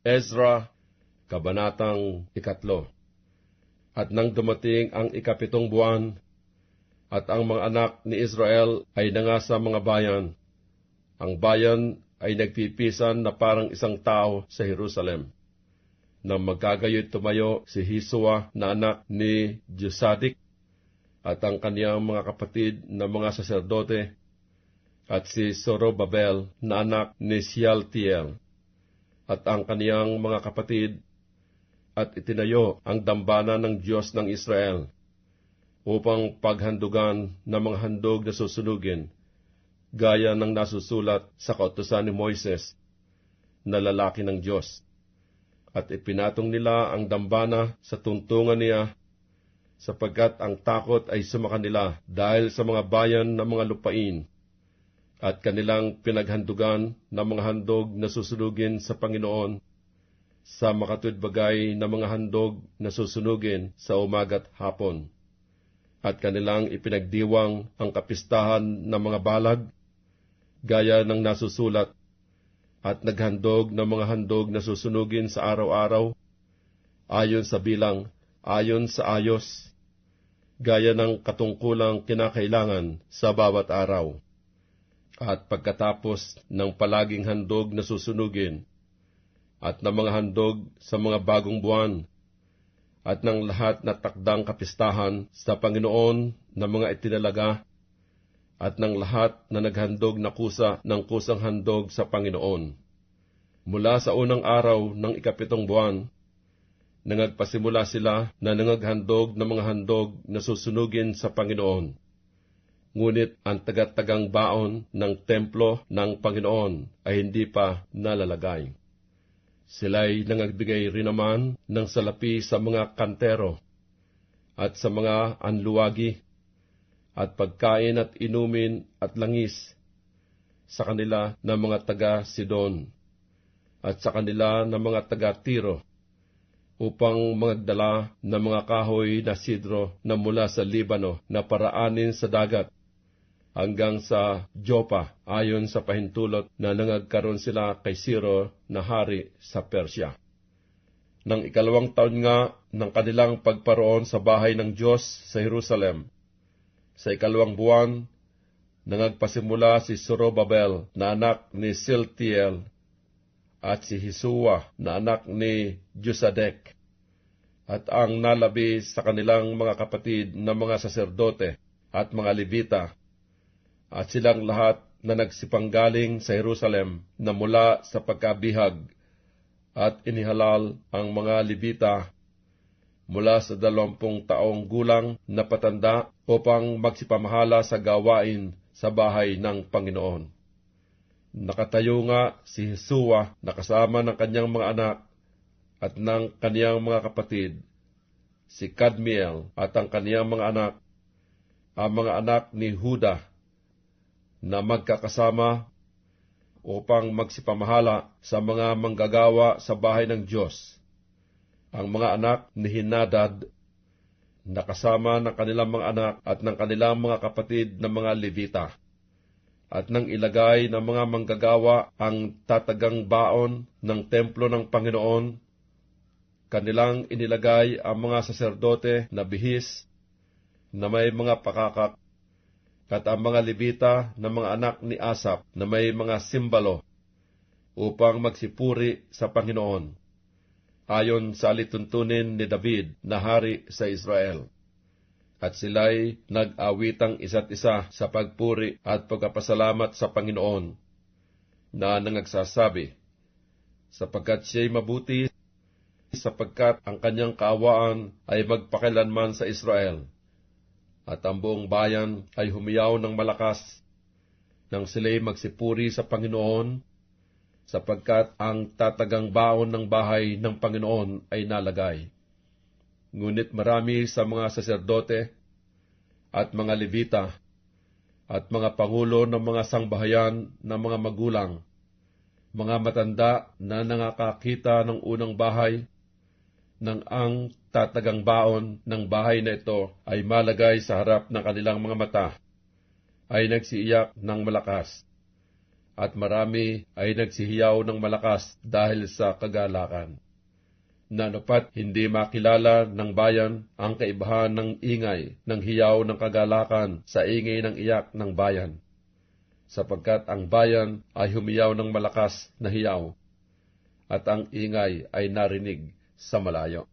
Ezra, Kabanatang 3. At nang dumating ang 7 buwan, at ang mga anak ni Israel ay nangasa mga bayan, ang bayan ay nagpipisan na parang isang tao sa Jerusalem. Nang magkagayoy tumayo si Hisua na anak ni Josadik, at ang kaniyang mga kapatid na mga saserdote, at si Zorobabel na anak ni Shealtiel, at ang kaniyang mga kapatid, at itinayo ang dambana ng Diyos ng Israel, upang paghandugan ng mga handog na susunugin, gaya ng nasusulat sa kautusan ni Moises, na lalaki ng Diyos. At ipinatong nila ang dambana sa tuntungan niya, sapagkat ang takot ay sumakanila dahil sa mga bayan ng mga lupain, at kanilang pinaghandugan ng mga handog na susunugin sa Panginoon, sa makatwid-bagay na mga handog na susunugin sa umaga't hapon. At kanilang ipinagdiwang ang kapistahan ng mga balag, gaya ng nasusulat, at naghandog ng mga handog na susunugin sa araw-araw, ayon sa bilang, ayon sa ayos, gaya ng katungkulang kinakailangan sa bawat araw. At pagkatapos ng palaging handog na susunugin, at ng mga handog sa mga bagong buwan, at ng lahat na takdang kapistahan sa Panginoon na mga itinalaga, at ng lahat na naghandog na kusa ng kusang handog sa Panginoon. Mula sa unang araw ng 7 buwan, nangagpasimula sila na nangaghandog ng mga handog na susunugin sa Panginoon. Ngunit ang tagat-tagang baon ng templo ng Panginoon ay hindi pa nalalagay. Sila'y nangagbigay rin naman ng salapi sa mga kantero, at sa mga anluwagi, at pagkain at inumin at langis sa kanila ng mga taga-Sidon, at sa kanila ng mga taga-Tiro, upang magdala ng mga kahoy na sidro na mula sa Libano na paraanin sa dagat, hanggang sa Jopa, ayon sa pahintulot na nangagkaroon sila kay Ciro na hari sa Persya. Nang 2 taon nga ng kanilang pagparoon sa bahay ng Diyos sa Jerusalem, sa 2 buwan, nangagpasimula si Zorobabel na anak ni Shealtiel, at si Hisua na anak ni Josadek, at ang nalabi sa kanilang mga kapatid na mga saserdote at mga Levita, at silang lahat na nagsipanggaling sa Jerusalem na mula sa pagkabihag, at inihalal ang mga Levita mula sa 20 taong gulang na patanda upang magsipamahala sa gawain sa bahay ng Panginoon. Nakatayo nga si Hisua na kasama ng kanyang mga anak at ng kaniyang mga kapatid, si Kadmiel at ang kaniyang mga anak, ang mga anak ni Huda, na magkakasama upang magsipamahala sa mga manggagawa sa bahay ng Diyos. Ang mga anak ni Henadad, na kasama ng kanilang mga anak at ng kanilang mga kapatid na mga Levita, at nang ilagay ng mga manggagawa ang tatagang baon ng templo ng Panginoon, kanilang inilagay ang mga saserdote na bihis na may mga pakakak, at ang mga Levita na mga anak ni Asap na may mga simbalo, upang magsipuri sa Panginoon, ayon sa alituntunin ni David na hari sa Israel. At sila'y nag-awitang isa't isa sa pagpuri at pagpapasalamat sa Panginoon, na nangagsasabi, sapagkat siya'y mabuti, sapagkat ang kanyang kaawaan ay magpakilanman sa Israel. At ang buong bayan ay humiyaw ng malakas, nang sila'y magsipuri sa Panginoon, sapagkat ang tatagang baon ng bahay ng Panginoon ay nalagay. Ngunit marami sa mga saserdote at mga Levita at mga pangulo ng mga sangbahayan ng mga magulang, mga matanda na nangakakita ng unang bahay, nang ang tatagang baon ng bahay na ito ay malagay sa harap ng kanilang mga mata, ay nagsiiyak ng malakas. at marami ay nagsihiyaw ng malakas dahil sa kagalakan. Nanupat hindi makilala ng bayan ang kaibahan ng ingay ng hiyaw ng kagalakan sa ingay ng iyak ng bayan, sapagkat ang bayan ay humiyaw ng malakas na hiyaw, at ang ingay ay narinig sa malayo.